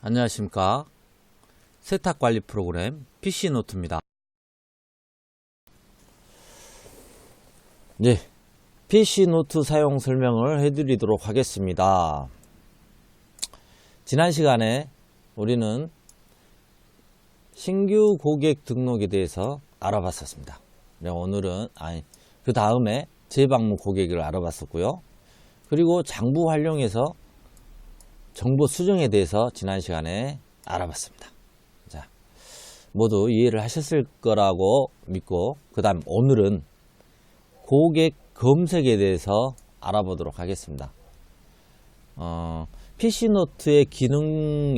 안녕하십니까. 세탁관리 프로그램 PC노트입니다. 네, PC노트 사용 설명을 해드리도록 하겠습니다. 지난 시간에 우리는 신규 고객 등록에 대해서 알아봤었습니다. 오늘은 그 다음에 재방문 고객을 알아봤었고요. 그리고 장부 활용해서 정보 수정에 대해서 지난 시간에 알아봤습니다. 자, 모두 이해를 하셨을 거라고 믿고, 그 다음 오늘은 고객 검색에 대해서 알아보도록 하겠습니다. PC노트의 기능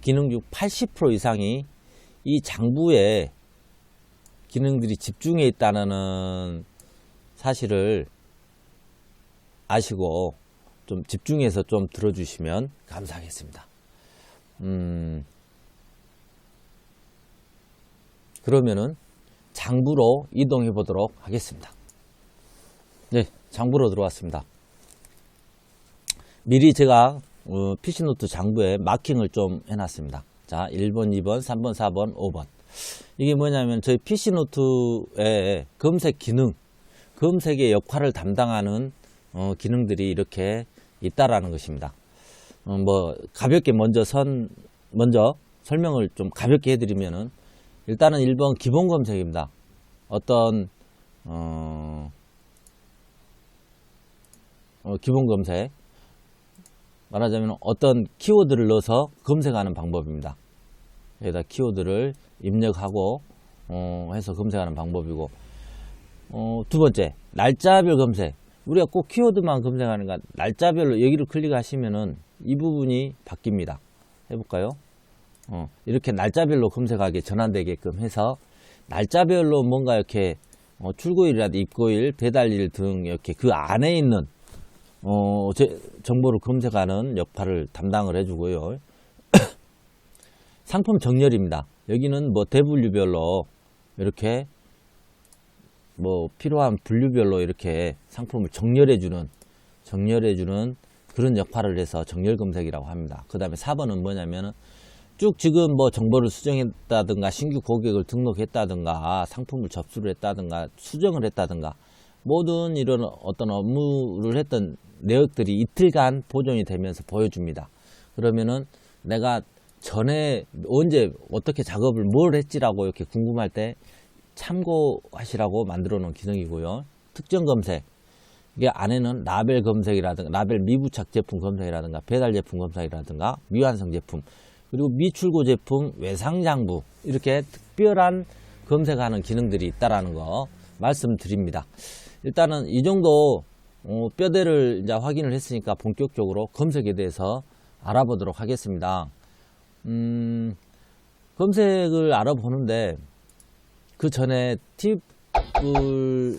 중 80% 이상이 이 장부에 기능들이 집중해 있다는 사실을 아시고 좀 집중해서 좀 들어주시면 감사하겠습니다. 그러면은 장부로 이동해 보도록 하겠습니다. 네, 장부로 들어왔습니다. 미리 제가 PC노트 장부에 마킹을 좀 해놨습니다. 자, 1번, 2번, 3번, 4번, 5번. 이게 뭐냐면 저희 PC노트의 검색 기능, 검색의 역할을 담당하는 기능들이 이렇게 있다라는 것입니다. 가볍게 먼저 설명을 좀 가볍게 해드리면은, 일단은 1번 기본 검색입니다. 어떤 기본 검색, 말하자면 어떤 키워드를 넣어서 검색하는 방법입니다. 여기다 키워드를 입력하고 해서 검색하는 방법이고, 두 번째 날짜별 검색. 우리가 꼭 키워드만 검색하는가, 날짜별로 여기를 클릭하시면은 이 부분이 바뀝니다. 해볼까요? 이렇게 날짜별로 검색하게 전환되게끔 해서, 날짜별로 뭔가 이렇게 출고일이라든지 입고일, 배달일 등 이렇게 그 안에 있는 정보를 검색하는 역할을 담당을 해주고요. 상품 정렬입니다. 여기는 대분류별로 이렇게 필요한 분류별로 이렇게 상품을 정렬해주는 그런 역할을 해서 정렬 검색이라고 합니다. 그 다음에 4번은 뭐냐면은 쭉 지금 정보를 수정했다든가, 신규 고객을 등록했다든가, 상품을 접수를 했다든가, 수정을 했다든가, 모든 이런 어떤 업무를 했던 내역들이 이틀간 보존이 되면서 보여줍니다. 그러면은 내가 전에 언제 어떻게 작업을 뭘 했지라고 이렇게 궁금할 때 참고하시라고 만들어 놓은 기능이고요. 특정 검색, 이게 안에는 라벨 검색이라든가, 라벨 미부착 제품 검색이라든가, 배달 제품 검색이라든가, 미완성 제품, 그리고 미출고 제품, 외상장부, 이렇게 특별한 검색하는 기능들이 있다라는 거 말씀드립니다. 일단은 이 정도 뼈대를 이제 확인을 했으니까 본격적으로 검색에 대해서 알아보도록 하겠습니다. 검색을 알아보는데 그 전에 팁을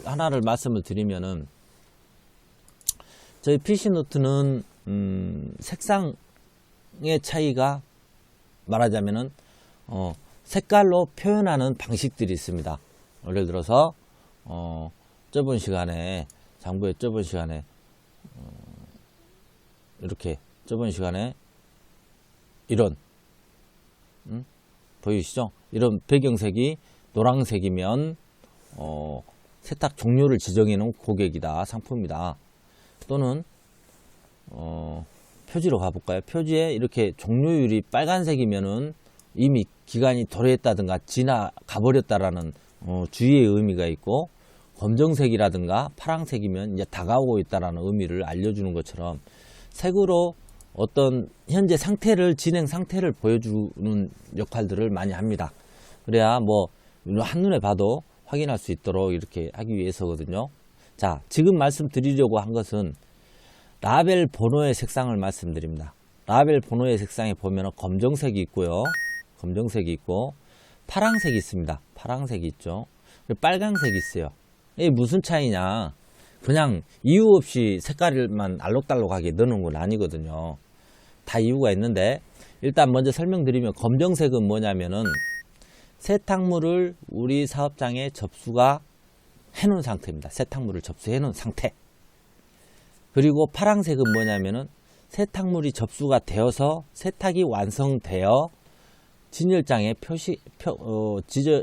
하나를 말씀을 드리면은, 저희 PC노트는 색상의 차이가, 말하자면은 색깔로 표현하는 방식들이 있습니다. 예를 들어서 저번 시간에 장부에 이렇게 저번 시간에 이런 보이시죠? 이런 배경색이 노란색이면 세탁 종류를 지정해 놓은 고객이다, 상품이다. 또는 표지로 가볼까요? 표지에 이렇게 종료율이 빨간색이면은 이미 기간이 도래했다든가 지나가 버렸다라는 주의의 의미가 있고, 검정색이라든가 파란색이면 이제 다가오고 있다라는 의미를 알려주는 것처럼, 색으로 어떤 현재 상태를, 진행 상태를 보여주는 역할들을 많이 합니다. 그래야 한눈에 봐도 확인할 수 있도록 이렇게 하기 위해서거든요. 자, 지금 말씀드리려고 한 것은 라벨 번호의 색상을 말씀드립니다. 라벨 번호의 색상에 보면 검정색이 있고요. 검정색이 있고, 파란색이 있습니다. 파란색이 있죠. 그리고 빨강색이 있어요. 이게 무슨 차이냐? 그냥 이유 없이 색깔만 알록달록하게 넣는 건 아니거든요. 다 이유가 있는데, 일단 먼저 설명드리면, 검정색은 뭐냐면은 세탁물을 우리 사업장에 접수가 해놓은 상태입니다. 세탁물을 접수해 놓은 상태. 그리고 파란색은 뭐냐면은 세탁물이 접수가 되어서 세탁이 완성되어 진열장에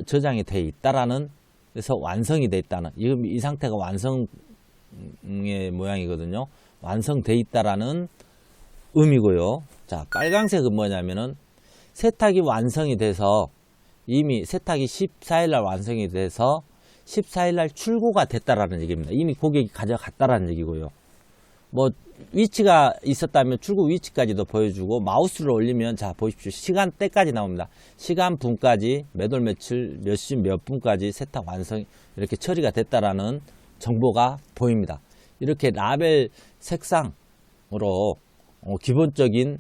저장이 되어 있다라는, 그래서 완성이 되어 있다는, 이 상태가 완성의 모양이거든요. 완성되어 있다라는 의미고요. 자, 빨강색은 뭐냐면은 세탁이 완성이 돼서, 이미 세탁이 14일날 완성이 돼서 14일날 출고가 됐다라는 얘기입니다. 이미 고객이 가져갔다라는 얘기고요. 뭐 위치가 있었다면 출고 위치까지도 보여주고, 마우스를 올리면 자 보십시오, 시간대까지 나옵니다. 시간 분까지, 몇 월 며칠 몇 시 몇 분까지 세탁 완성, 이렇게 처리가 됐다라는 정보가 보입니다. 이렇게 라벨 색상으로 기본적인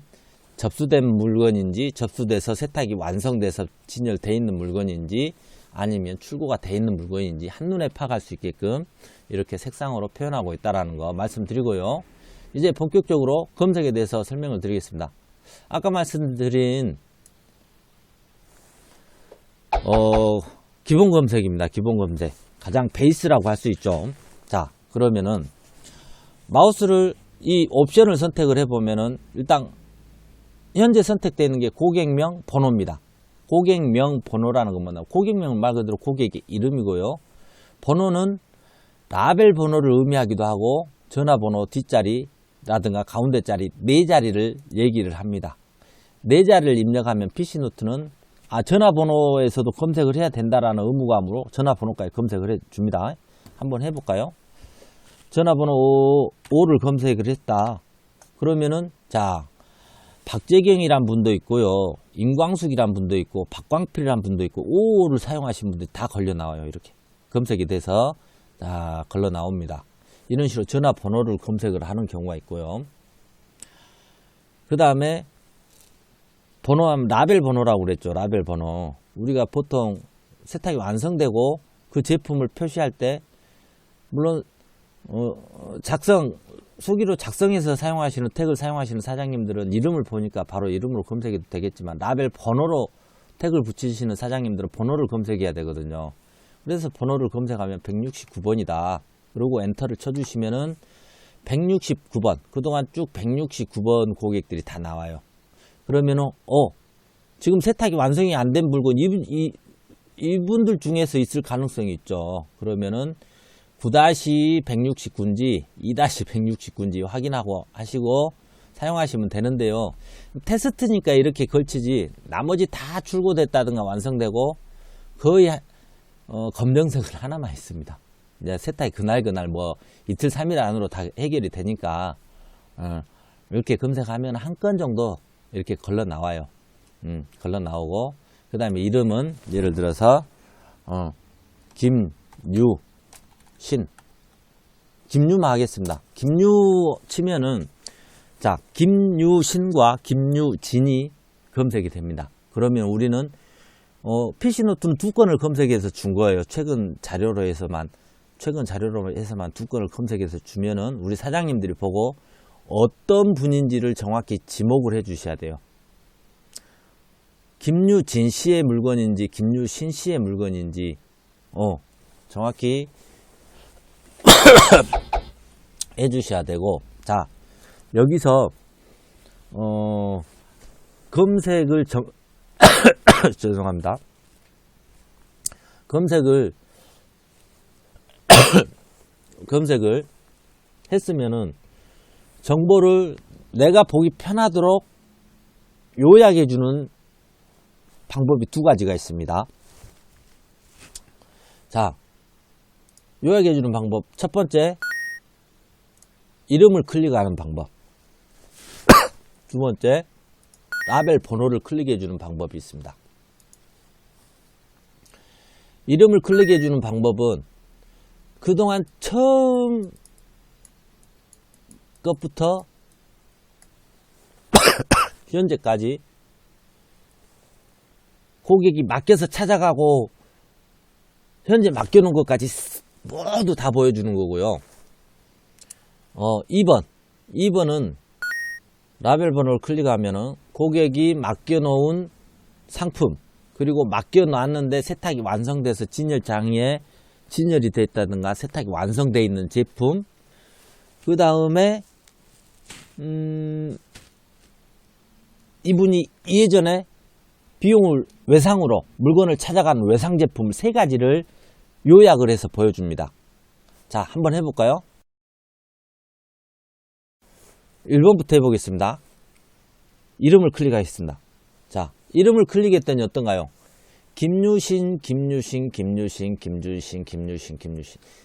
접수된 물건인지, 접수돼서 세탁이 완성돼서 진열되어 있는 물건인지, 아니면 출고가 되어 있는 물건인지 한눈에 파악할 수 있게끔 이렇게 색상으로 표현하고 있다는 거 말씀드리고요. 이제 본격적으로 검색에 대해서 설명을 드리겠습니다. 아까 말씀드린 기본 검색입니다. 기본 검색, 가장 베이스라고 할 수 있죠. 자, 그러면은 마우스를, 이 옵션을 선택을 해보면은 일단 현재 선택되어 있는 게 고객명 번호입니다. 고객명 번호라는 건 뭐냐, 고객명은 말 그대로 고객의 이름이고요. 번호는 라벨 번호를 의미하기도 하고, 전화번호 뒷자리라든가 가운데 자리 4자리를 얘기를 합니다. 4자리를 입력하면 PC노트는 전화번호에서도 검색을 해야 된다라는 의무감으로 전화번호까지 검색을 해줍니다. 한번 해볼까요? 전화번호 5를 검색을 했다. 그러면은 자, 박재경이란 분도 있고요, 임광숙이란 분도 있고, 박광필이란 분도 있고, 55를 사용하신 분들이 다 걸려 나와요. 이렇게 검색이 돼서 다 걸려 나옵니다. 이런 식으로 전화번호를 검색을 하는 경우가 있고요. 그 다음에 번호하면 라벨 번호라고 그랬죠. 라벨 번호. 우리가 보통 세탁이 완성되고 그 제품을 표시할 때, 물론 수기로 작성해서 사용하시는, 택을 사용하시는 사장님들은 이름을 보니까 바로 이름으로 검색해도 되겠지만, 라벨 번호로 택을 붙이시는 사장님들은 번호를 검색해야 되거든요. 그래서 번호를 검색하면 169번이다. 그리고 엔터를 쳐주시면은 169번, 그동안 쭉 169번 고객들이 다 나와요. 그러면은 지금 세탁이 완성이 안 된 물건, 이분들 중에서 있을 가능성이 있죠. 그러면은 9-169인지 2-169인지 확인하고 하시고 사용하시면 되는데요. 테스트니까 이렇게 걸치지, 나머지 다 출고됐다든가 완성되고 거의 검정색은 하나만 있습니다. 이제 세탁이 그날 뭐 이틀 3일 안으로 다 해결이 되니까 이렇게 검색하면 한 건 정도 이렇게 걸러 나와요. 걸러 나오고, 그 다음에 이름은 예를 들어서 김유만 하겠습니다. 김유 치면은, 자, 김유신과 김유진이 검색이 됩니다. 그러면 우리는 PC노트는 2건을 검색해서 준 거예요. 최근 자료로 해서만 2건을 검색해서 주면은 우리 사장님들이 보고 어떤 분인지를 정확히 지목을 해 주셔야 돼요. 김유진 씨의 물건인지 김유신 씨의 물건인지 정확히 해 주셔야 되고, 자, 여기서 검색을 죄송합니다. 검색을 했으면은 정보를 내가 보기 편하도록 요약해 주는 방법이 2가지가 있습니다. 자, 요약해 주는 방법. 첫 번째, 이름을 클릭하는 방법. 두 번째, 라벨 번호를 클릭해 주는 방법이 있습니다. 이름을 클릭해 주는 방법은 그동안 처음 것부터 현재까지 고객이 맡겨서 찾아가고 현재 맡겨놓은 것까지 모두 다 보여주는 거고요. 2번은 라벨 번호를 클릭하면은 고객이 맡겨놓은 상품, 그리고 맡겨놨는데 세탁이 완성돼서 진열장에 진열이 됐다든가 세탁이 완성되어 있는 제품, 그 다음에 이분이 예전에 비용을 외상으로 물건을 찾아간 외상 제품 3가지를 요약을 해서 보여줍니다. 자, 한번 해볼까요? 1번부터 해보겠습니다. 이름을 클릭하겠습니다. 자, 이름을 클릭했더니 어떤가요? 김유신.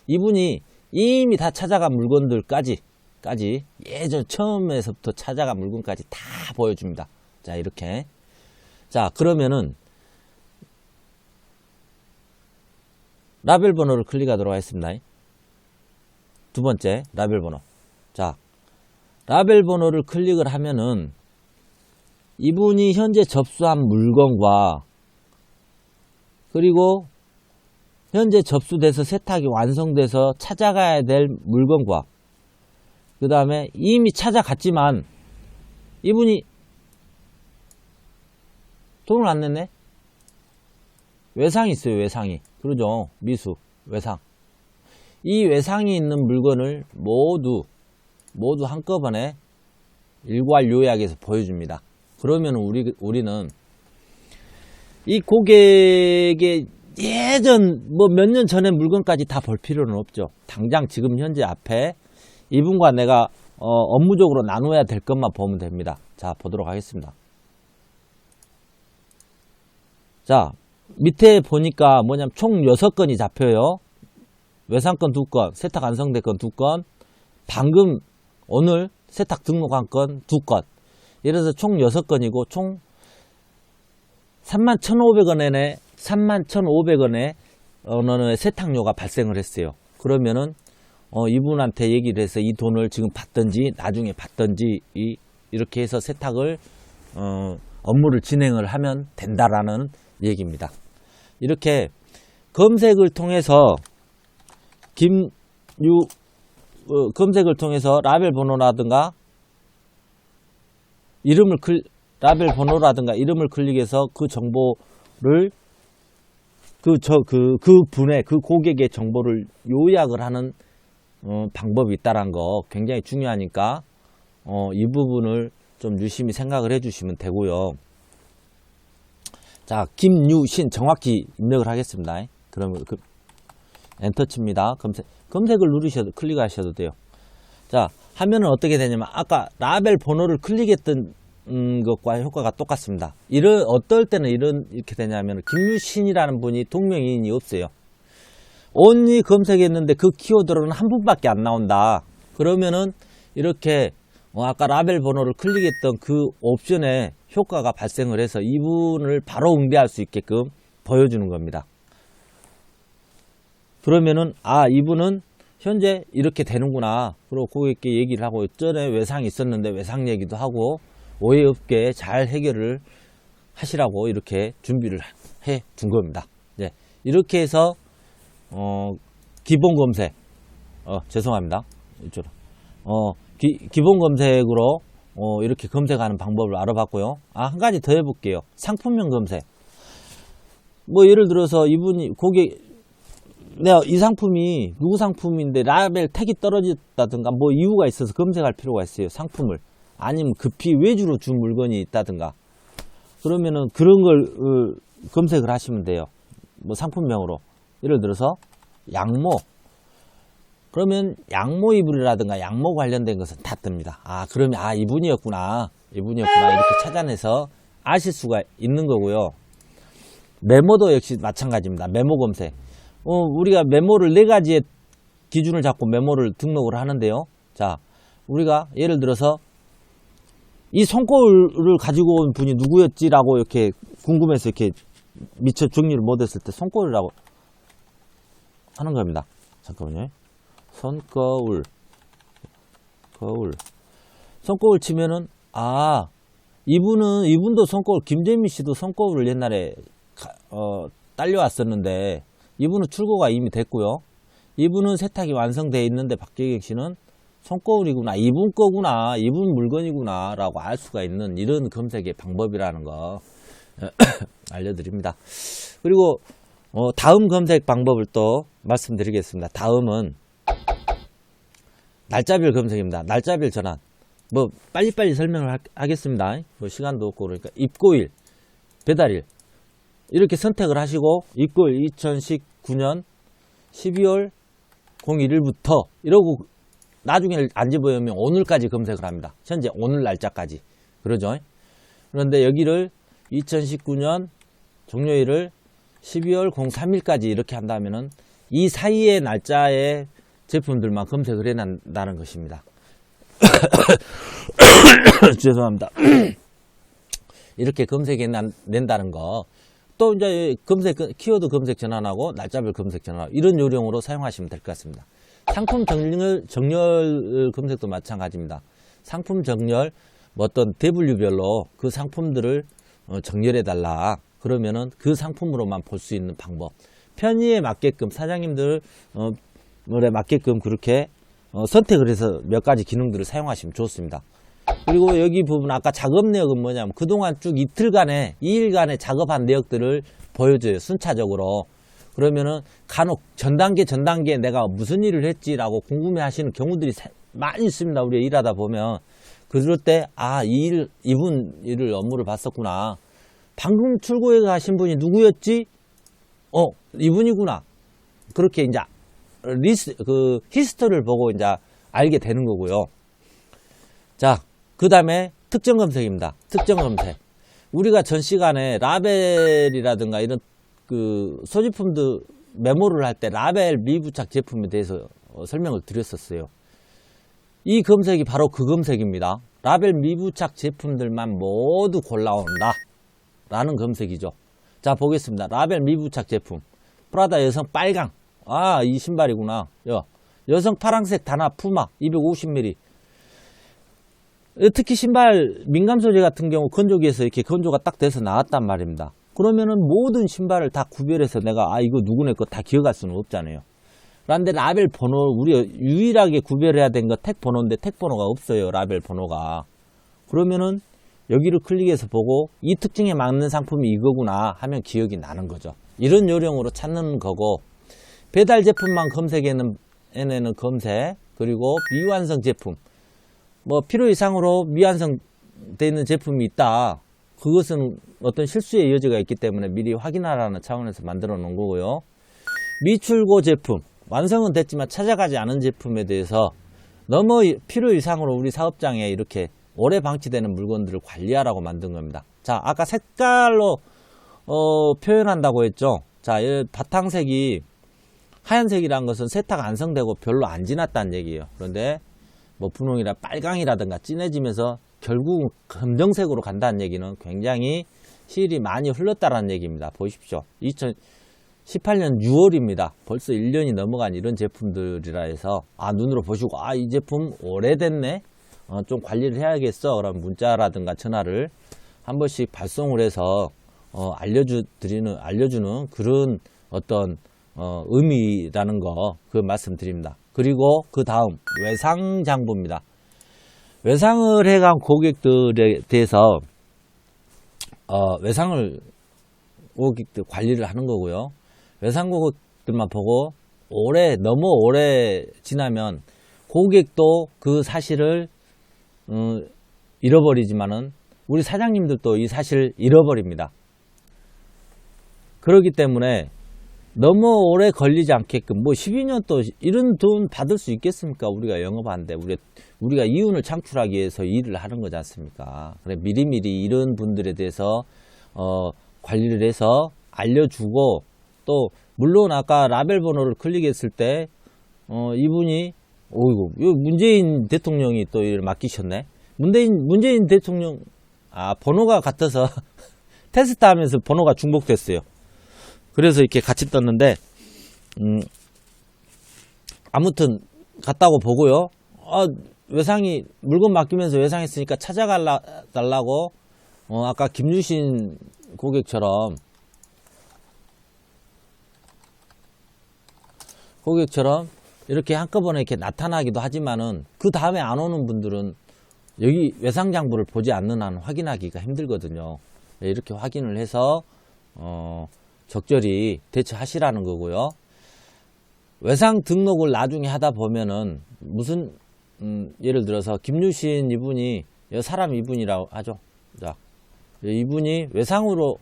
이분이 이미 다 찾아간 물건들까지 예전 처음에서부터 찾아간 물건까지 다 보여줍니다. 자, 이렇게. 자, 그러면은 라벨 번호를 클릭하도록 하겠습니다. 두 번째 라벨 번호. 자, 라벨 번호를 클릭을 하면은 이분이 현재 접수한 물건과 그리고 현재 접수돼서 세탁이 완성돼서 찾아가야 될 물건과 그 다음에 이미 찾아갔지만 이분이 돈을 안 냈네? 외상이 있어요. 외상이. 그러죠. 미수 외상. 이 외상이 있는 물건을 모두 한꺼번에 일괄 요약해서 보여줍니다. 그러면 우리는 이 고객의 예전 몇 년 전의 물건까지 다 볼 필요는 없죠. 당장 지금 현재 앞에 이분과 내가 업무적으로 나눠야 될 것만 보면 됩니다. 자, 보도록 하겠습니다. 자, 밑에 보니까 뭐냐면 총 6건이 잡혀요. 외상건 2건, 세탁 완성된 건 2건, 방금 오늘 세탁 등록한 건 2건. 이래서 총 6건이고 총 31,500원에 어느 세탁료가 발생을 했어요. 그러면은 이분한테 얘기를 해서 이 돈을 지금 받든지 나중에 받든지 이렇게 해서 세탁을 업무를 진행을 하면 된다라는 얘기입니다. 이렇게 검색을 통해서 검색을 통해서 라벨 번호라든가 이름을 클릭해서 그 정보를 그 고객의 정보를 요약을 하는 방법이 있다는 거 굉장히 중요하니까 이 부분을 좀 유심히 생각을 해주시면 되고요. 자, 김유신 정확히 입력을 하겠습니다. 그러면 엔터 칩니다. 검색을 클릭하셔도 돼요. 자, 하면은 어떻게 되냐면 아까 라벨 번호를 클릭했던 것과 효과가 똑같습니다. 어떨 때는 이렇게 되냐면 김유신이라는 분이 동명이인이 없어요. only 검색했는데 그 키워드로는 한 분밖에 안 나온다. 그러면은 이렇게 아까 라벨 번호를 클릭했던 그 옵션에 효과가 발생을 해서 이분을 바로 응대할 수 있게끔 보여주는 겁니다. 그러면은 이분은 현재 이렇게 되는구나. 그리고 고객께 얘기를 하고 전에 외상이 있었는데 외상 얘기도 하고 오해 없게 잘 해결을 하시라고 이렇게 준비를 해 둔 겁니다. 네, 이렇게 해서 기본 검색 죄송합니다. 이쪽으로 기본 검색으로 이렇게 검색하는 방법을 알아봤고요. 한 가지 더 해볼게요. 상품명 검색. 예를 들어서 이분이 내가 이 상품이 누구 상품인데 라벨 택이 떨어졌다든가 이유가 있어서 검색할 필요가 있어요. 상품을. 아니면 급히 외주로 준 물건이 있다든가. 그러면은 그런 걸 검색을 하시면 돼요. 상품명으로. 예를 들어서 양모. 그러면 양모 이불이라든가 양모 관련된 것은 다 뜹니다. 그러면 이분이었구나 이렇게 찾아내서 아실 수가 있는 거고요. 메모도 역시 마찬가지입니다. 메모 검색. 우리가 메모를 4가지의 기준을 잡고 메모를 등록을 하는데요. 자, 우리가 예를 들어서 이 손거울을 가지고 온 분이 누구였지라고 이렇게 궁금해서 이렇게 미처 정리를 못했을 때 손거울이라고 하는 겁니다. 잠깐만요. 손거울 치면은 이분도 손거울, 김재민 씨도 손거울을 옛날에 딸려왔었는데 이분은 출고가 이미 됐고요. 이분은 세탁이 완성되어 있는데 박재경 씨는 손거울이구나, 이분 거구나, 이분 물건이구나 라고 알 수가 있는 이런 검색의 방법이라는 거 알려드립니다. 그리고 다음 검색 방법을 또 말씀드리겠습니다. 다음은 날짜별 검색입니다. 날짜별 전환. 뭐 빨리빨리 설명을 하겠습니다. 뭐 시간도 없고 그러니까 입고일, 배달일 이렇게 선택을 하시고 입고일 2019년 12월 01일부터 이러고 나중에 안 집어오면 오늘까지 검색을 합니다. 현재 오늘 날짜까지. 그러죠. 그런데 여기를 2019년 종료일을 12월 03일까지 이렇게 한다면은 이 사이의 날짜의 제품들만 검색을 해낸다는 것입니다. 죄송합니다. 이렇게 검색해 낸다는 거. 또 이제 키워드 검색 전환하고 날짜별 검색 전환 이런 요령으로 사용하시면 될 것 같습니다. 상품 정렬 검색도 마찬가지입니다. 상품 정렬, 뭐 어떤 대분류별로 그 상품들을 정렬해 달라. 그러면은 그 상품으로만 볼 수 있는 방법. 편의에 맞게끔 사장님들 뭐에 맞게끔 그렇게 선택을 해서 몇 가지 기능들을 사용하시면 좋습니다. 그리고 여기 부분 아까 작업 내역은 뭐냐면 그동안 쭉 이틀간의 2일간의 작업한 내역들을 보여줘요. 순차적으로. 그러면은 간혹 전단계 내가 무슨 일을 했지라고 궁금해 하시는 경우들이 많이 있습니다. 우리가 일하다 보면. 그럴 때 이분 일을 업무를 봤었구나. 방금 출고해 가신 분이 누구였지? 이분이구나. 그렇게 이제 히스토리를 보고 이제 알게 되는 거고요. 자, 그 다음에 특정 검색입니다. 특정 검색. 우리가 전 시간에 라벨이라든가 이런 소지품들 메모를 할 때 라벨 미부착 제품에 대해서 설명을 드렸었어요. 이 검색이 바로 그 검색입니다. 라벨 미부착 제품들만 모두 골라온다. 라는 검색이죠. 자, 보겠습니다. 라벨 미부착 제품. 프라다 여성 빨강. 이 신발이구나. 여성 파란색 단화 푸마 250mm. 특히 신발 민감 소재 같은 경우 건조기에서 이렇게 건조가 딱 돼서 나왔단 말입니다. 그러면은 모든 신발을 다 구별해서 내가 이거 누구네 거 다 기억할 수는 없잖아요. 그런데 라벨 번호 우리가 유일하게 구별해야 된 거 택 번호인데 택 번호가 없어요. 라벨 번호가. 그러면은 여기를 클릭해서 보고 이 특징에 맞는 상품이 이거구나 하면 기억이 나는 거죠. 이런 요령으로 찾는 거고, 배달 제품만 검색해내는 검색, 그리고 미완성 제품. 뭐 필요 이상으로 미완성되어 있는 제품이 있다. 그것은 어떤 실수의 여지가 있기 때문에 미리 확인하라는 차원에서 만들어 놓은 거고요. 미출고 제품. 완성은 됐지만 찾아가지 않은 제품에 대해서 너무 필요 이상으로 우리 사업장에 이렇게 오래 방치되는 물건들을 관리하라고 만든 겁니다. 자, 아까 색깔로 표현한다고 했죠. 자, 바탕색이 하얀색이란 것은 세탁 안성되고 별로 안 지났다는 얘기예요. 그런데 뭐 분홍이라 빨강이라든가 진해지면서 결국 검정색으로 간다는 얘기는 굉장히 시일이 많이 흘렀다는 얘기입니다. 보십시오. 2018년 6월입니다. 벌써 1년이 넘어간 이런 제품들이라 해서 눈으로 보시고 이 제품 오래됐네. 좀 관리를 해야겠어. 그럼 문자라든가 전화를 한 번씩 발송을 해서 알려주는 그런 어떤 의미라는 거 그 말씀드립니다. 그리고 그 다음 외상 장부입니다. 외상을 해간 고객들에 대해서 외상을 고객들 관리를 하는 거고요. 외상 고객들만 보고 너무 오래 지나면 고객도 그 사실을 잃어버리지만은 우리 사장님들도 이 사실을 잃어버립니다. 그렇기 때문에 너무 오래 걸리지 않게끔 12년 또 이런 돈 받을 수 있겠습니까? 우리가 영업하는데 우리가 이윤을 창출하기 위해서 일을 하는 거지 않습니까? 그래 미리미리 이런 분들에 대해서 관리를 해서 알려주고, 또 물론 아까 라벨 번호를 클릭했을 때 이분이 문재인 대통령이 또 맡기셨네. 문재인 대통령 번호가 같아서 테스트하면서 번호가 중복됐어요. 그래서 이렇게 같이 떴는데 아무튼 갔다고 보고요. 외상이 물건 맡기면서 외상했으니까 찾아달라고 아까 김유신 고객처럼 이렇게 한꺼번에 이렇게 나타나기도 하지만은 그 다음에 안 오는 분들은 여기 외상 장부를 보지 않는 한 확인하기가 힘들거든요. 이렇게 확인을 해서 적절히 대처하시라는 거고요. 외상 등록을 나중에 하다 보면은 무슨 예를 들어서 김유신 이분이 사람 이분이라고 하죠. 자, 이분이 외상으로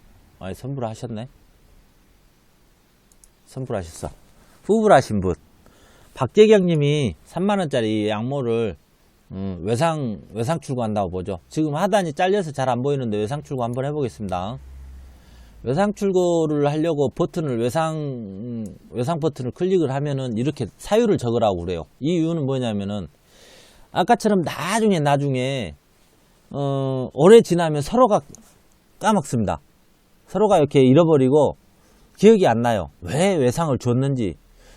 선불하셨네. 선불하셨어. 후불하신 분. 박재경님이 3만원짜리 양모를 외상 출고한다고 보죠. 지금 하단이 잘려서 잘 안 보이는데 외상 출고 한번 해보겠습니다. 외상 출고를 하려고 버튼을 외상 버튼을 클릭을 하면은 이렇게 사유를 적으라고 그래요. 이 이유는 뭐냐면은 아까처럼 나중에 오래 지나면 서로가 까먹습니다. 서로가 이렇게 잃어버리고 기억이 안 나요. 왜 외상을 줬는지,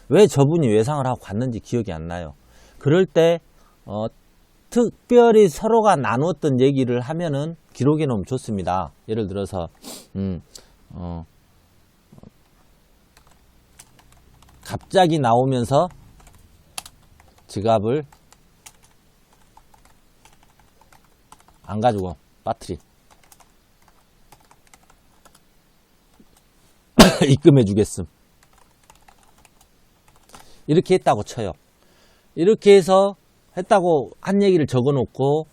왜 저분이 외상을 하고 갔는지 기억이 안 나요. 그럴 때 특별히 서로가 나누었던 얘기를 하면은 기록에 놓으면 좋습니다. 예를 들어서 갑자기 나오면서 지갑을 안 가지고 빠뜨리 입금해 주겠음. 이렇게 했다고 쳐요. 이렇게 해서 했다고 한 얘기를 적어 놓고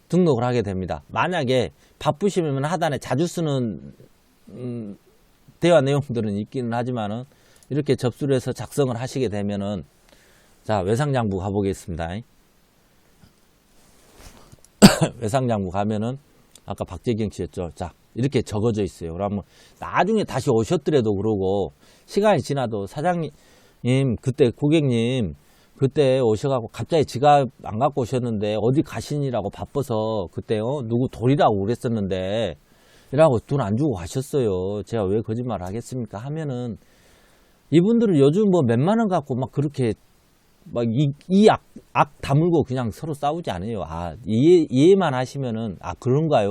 등록을 하게 됩니다. 만약에 바쁘시면 하단에 자주 쓰는 대화 내용들은 있기는 하지만은 이렇게 접수를 해서 작성을 하시게 되면은 자, 외상장부 가보겠습니다. 외상장부 가면은 아까 박재경 씨였죠. 자, 이렇게 적어져 있어요. 그러면 나중에 다시 오셨더라도 그러고 시간이 지나도 사장님 그때 고객님 그때 오셔가지고 갑자기 지갑 안 갖고 오셨는데 어디 가시니라고 바빠서 그때 누구 돌이라고 그랬었는데 이라고 돈 안 주고 가셨어요. 제가 왜 거짓말 하겠습니까? 하면은 이분들은 요즘 뭐 몇만 원 갖고 막 그렇게 막 악 다물고 그냥 서로 싸우지 않아요. 아, 이해만 하시면은 아, 그런가요?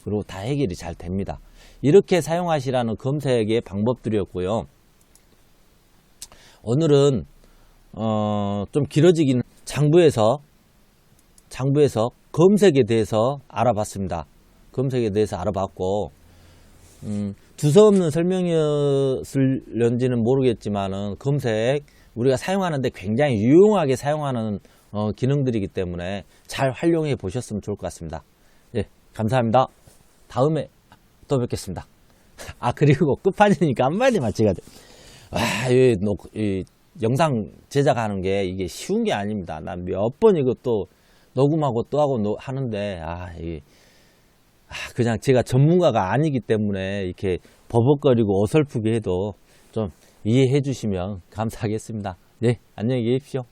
그리고 다 해결이 잘 됩니다. 이렇게 사용하시라는 검색의 방법들이었고요. 오늘은 좀 길어지긴 장부에서 검색에 대해서 알아봤습니다. 검색에 대해서 알아봤고 두서없는 설명이었을런지는 모르겠지만은 검색 우리가 사용하는데 굉장히 유용하게 사용하는 기능들이기 때문에 잘 활용해 보셨으면 좋을 것 같습니다. 예, 감사합니다. 다음에 또 뵙겠습니다. 아, 그리고 끝판이니까 한마디만 찍어야 돼. 와, 이 영상 제작하는 게 이게 쉬운 게 아닙니다. 난 몇 번 이것도 녹음하고 또 하고 하는데, 그냥 제가 전문가가 아니기 때문에 이렇게 버벅거리고 어설프게 해도 좀 이해해 주시면 감사하겠습니다. 네, 안녕히 계십시오.